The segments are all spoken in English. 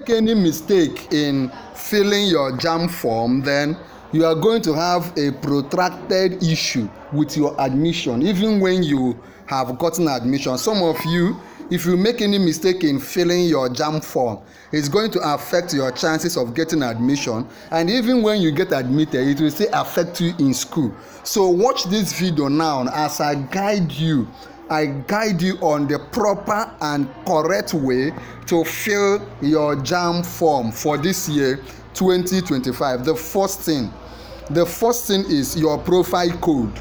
any mistake in filling your JAMB form, then you are going to have a protracted issue with your admission, even when you have gotten admission. Some of you, if you make any mistake in filling your JAMB form, it's going to affect your chances of getting admission, and even when you get admitted, it will still affect you in school. So watch this video now as I guide you on the proper and correct way to fill your JAMB form for this year 2025. The first thing is your profile code.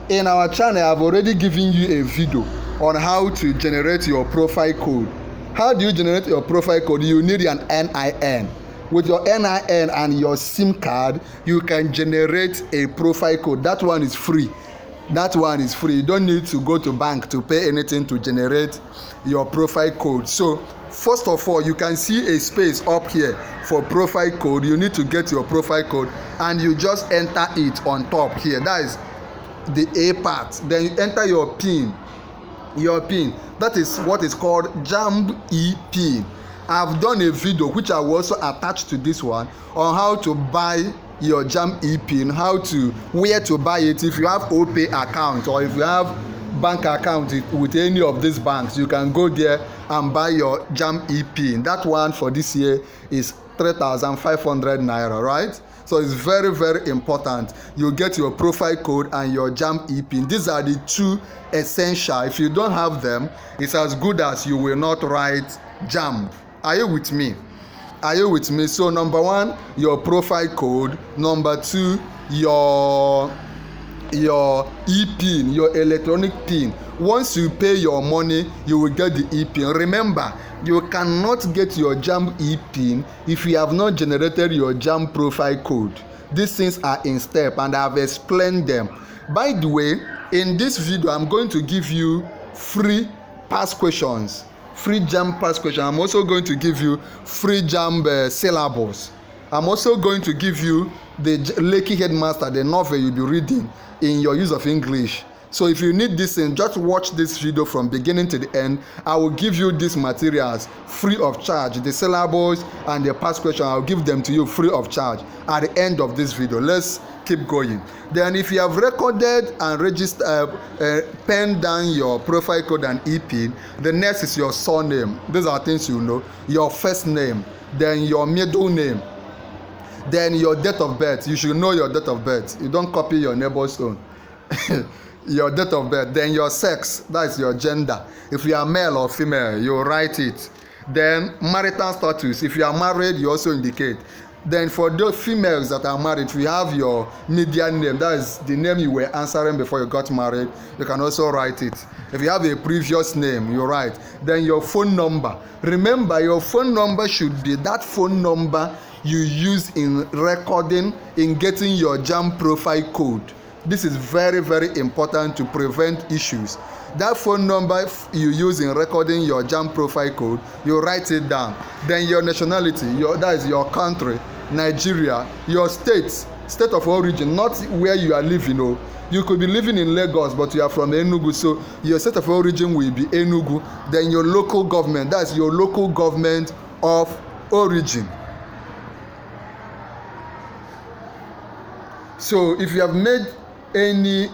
In our channel, I've already given you a video on how to generate your profile code. How do you generate your profile code? You need an NIN. With your NIN and your SIM card, you can generate a profile code. That one is free. You don't need to go to bank to pay anything to generate your profile code. So first of all, you can see a space up here for profile code. You need to get your profile code and you just enter it on top here. That is the A part. Then you enter your PIN. That is what is called JAMB pin. I've done a video which I will also attach to this one on how to buy your JAMB pin, where to buy it. If you have OPay account or if you have bank account with any of these banks, you can go there and buy your JAMB pin. That one for this year is 3,500 naira, right? So it's very, very important. You get your profile code and your JAMB pin. These are the two essential. If you don't have them, it's as good as you will not write JAMB. Are you with me? So number one, your profile code. Number two, your e-pin, your electronic pin. Once you pay your money, you will get the e-pin. Remember, you cannot get your JAMB e-pin if you have not generated your JAMB profile code. These things are in step and I have explained them. By the way, in this video, I'm going to give you free past questions. Free JAMB past question. I'm also going to give you free JAMB syllables. I'm also going to give you the Lekki Headmaster, the novel you'll be reading in your use of English. So if you need this thing, just watch this video from beginning to the end. I will give you these materials free of charge. The syllables and the past question, I'll give them to you free of charge at the end of this video. Let's keep going. Then if you have recorded and registered, pen down your profile code and e-pin, the next is your surname. These are things you know. Your first name, then your middle name, then your date of birth. You should know your date of birth. You don't copy your neighbor's own. Your date of birth, then your sex, that is your gender. If you are male or female, you write it. Then marital status, if you are married, you also indicate. Then for those females that are married, if you have your median name, that is the name you were answering before you got married, you can also write it. If you have a previous name, you write. Then your phone number. Remember, your phone number should be that phone number you use in recording, in getting your JAMB profile code. This is very, very important to prevent issues. That phone number you use in recording your JAMB profile code, you write it down. Then your nationality, that is your country, Nigeria, your state of origin, not where you are living. Oh. You could be living in Lagos, but you are from Enugu, so your state of origin will be Enugu. Then your local government, that's your local government of origin. So if you have made any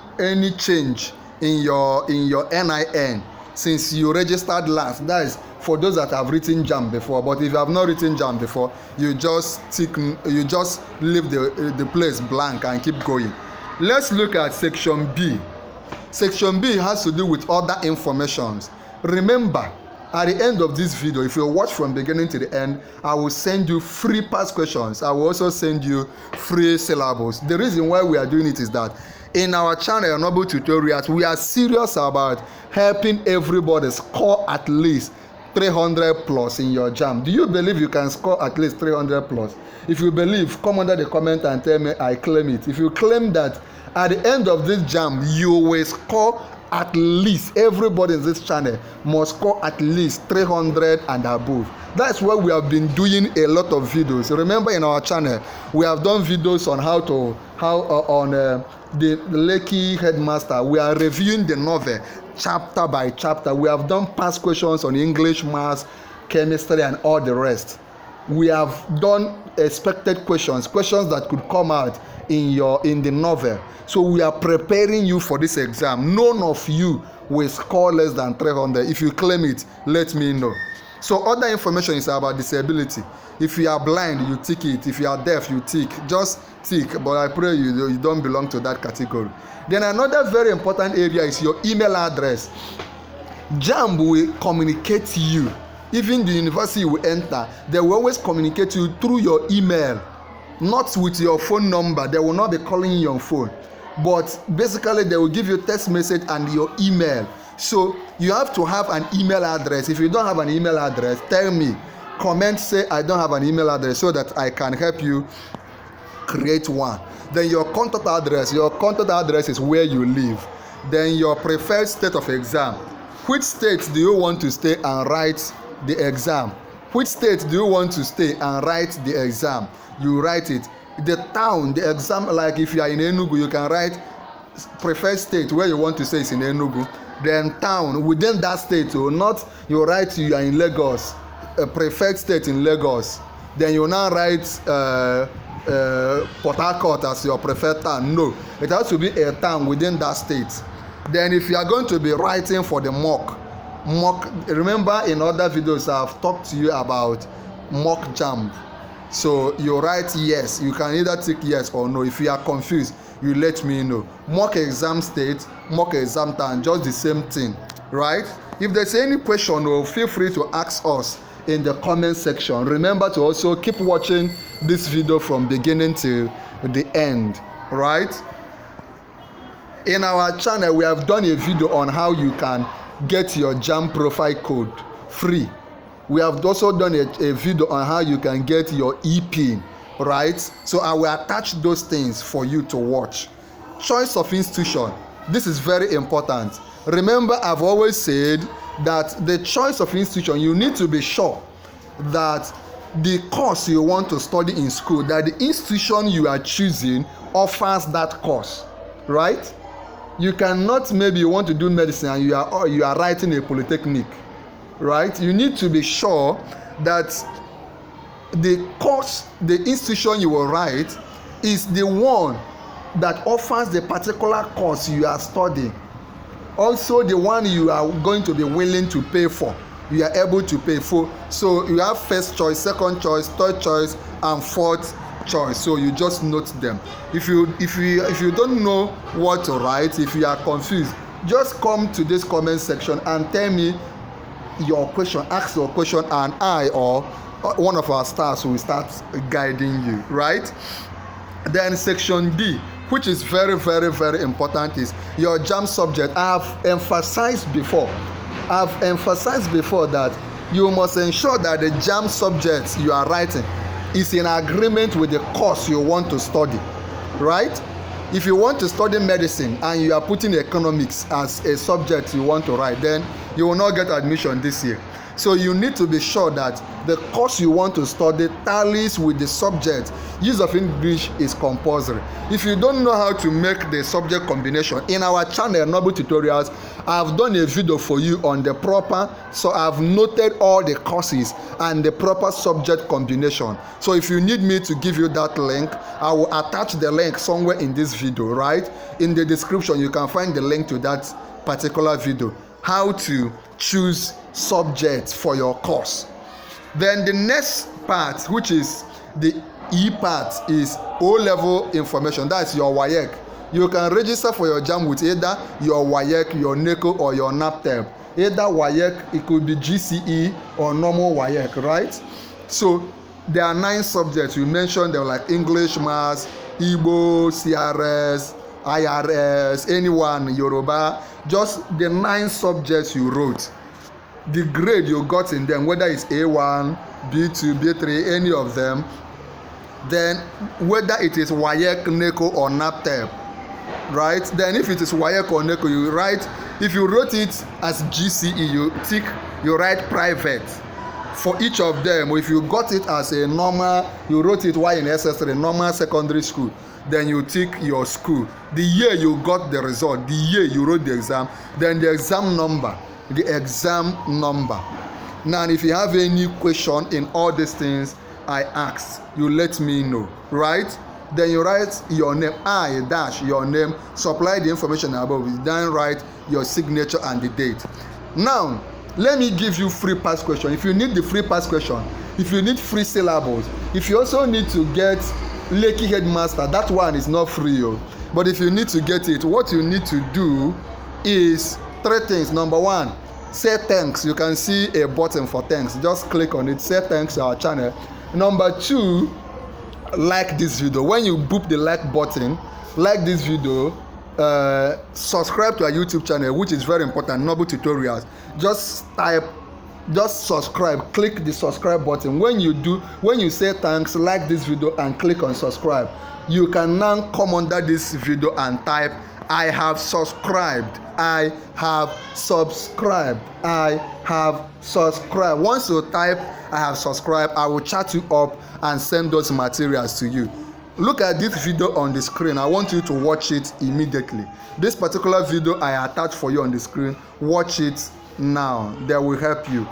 change in your NIN since you registered last, that is for those that have written JAMB before. But if you have not written JAMB before, you just leave the place blank and keep going. Let's look at section B. Section B has to do with other informations. Remember, at the end of this video, if you watch from beginning to the end, I will send you free past questions. I will also send you free syllables. The reason why we are doing it is that in our channel, Noble Tutorials, we are serious about helping everybody score at least 300 plus in your JAMB. Do you believe you can score at least 300 plus? If you believe, come under the comment and tell me I claim it. If you claim that at the end of this JAMB, you will score at least, everybody in this channel must score at least 300 and above. That's why we have been doing a lot of videos. Remember, in our channel, we have done videos on the Lekki Headmaster. We are reviewing the novel chapter by chapter. We have done past questions on English, maths, chemistry, and all the rest. we have done expected questions that could come out in the novel. So we are preparing you for this exam. None of you will score less than 300. If you claim it, let me know. So other information is about disability. If you are blind, you tick it. If you are deaf, you tick. Just tick, but I pray you don't belong to that category. Then another very important area is your email address. JAMB will communicate to you. Even the university you will enter, they will always communicate to you through your email, not with your phone number. They will not be calling you on phone, but basically they will give you text message and your email. So you have to have an email address. If you don't have an email address, tell me. Comment, say I don't have an email address, so that I can help you create one. Then your contact address. Your contact address is where you live. Then your preferred state of exam. Which state do you want to stay and write the exam? Which state do you want to stay and write the exam? You write it. The town, the exam, like if you are in Enugu, you can write preferred state where you want to stay is in Enugu. Then town within that state, or not you write you are in Lagos, a preferred state in Lagos. Then you now write Port Harcourt as your preferred town. No, it has to be a town within that state. Then if you are going to be writing for the mock, remember in other videos I've talked to you about mock JAMB. So you write yes. You can either tick yes or no. If you are confused, you let me know. Mock exam state, mock exam time, just the same thing, right? If there's any question, feel free to ask us in the comment section. Remember to also keep watching this video from beginning to the end, right? In our channel, we have done a video on how you can get your JAMB profile code free. We have also done a video on how you can get your EPIN, right? So I will attach those things for you to watch. Choice of institution. This is very important. Remember, I've always said that the choice of institution, you need to be sure that the course you want to study in school, that the institution you are choosing offers that course, right? You cannot, maybe you want to do medicine and you are writing a polytechnic, right? You need to be sure that the course, the institution you will write is the one that offers the particular course you are studying. Also the one you are going to be willing to pay for, you are able to pay for. So you have first choice, second choice, third choice, and fourth choice. So you just note them. If you don't know what to write, if you are confused, just come to this comment section and tell me your question, ask your question, and I or one of our staffs will start guiding you, right? Then section D, which is very, very, very important, is your JAMB subject. I've emphasized before that you must ensure that the JAMB subjects you are writing is in agreement with the course you want to study, right? If you want to study medicine and you are putting economics as a subject you want to write, then you will not get admission this year. So you need to be sure that the course you want to study tallies with the subject. Use of English is compulsory. If you don't know how to make the subject combination, in our channel Noble Tutorials, I've done a video for you on the proper, so I've noted all the courses and the proper subject combination. So if you need me to give you that link, I will attach the link somewhere in this video, right? In the description you can find the link to that particular video, how to choose subjects for your course. Then the next part, which is the E part, is O-level information. That's your WAEC. You can register for your JAMB with either your WAEC, your NECO, or your NAPTEP. Either WAEC, it could be GCE or normal WAEC, right? So there are 9 subjects we mentioned. They're like English, Maths, Igbo, CRS, IRS, anyone, Yoruba. Just the 9 subjects you wrote. The grade you got in them, whether it's A1, B2, B3, any of them, then whether it is WAEC, NECO, or NAPTEP, right? Then if it is WAEC or NECO, you write, if you wrote it as GCE, you tick, you write private for each of them. If you got it as a normal, you wrote it while in SS3, normal secondary school, then you tick your school, the year you got the result, the year you wrote the exam, then the exam number. Now if you have any question in all these things, I asked. You let me know, right? Then you write your name, I dash your name, supply the information above, then write your signature and the date. Now let me give you free pass question. If you need the free pass question, if you need free syllables, if you also need to get Lekki Headmaster, that one is not free. But if you need to get it, what you need to do is 3 things. Number 1, say thanks. You can see a button for thanks. Just click on it, say thanks to our channel. Number 2, like this video. When you boop the like button, like this video, subscribe to our YouTube channel, which is very important, Noble Tutorials. Just subscribe, click the subscribe button. When you say thanks, like this video and click on subscribe, you can now come under this video and type I have subscribed, I have subscribed, I have subscribed. Once you type I have subscribed, I will chat you up and send those materials to you. Look at this video on the screen. I want you to watch it immediately. This particular video I attached for you on the screen, watch it now. That will help you.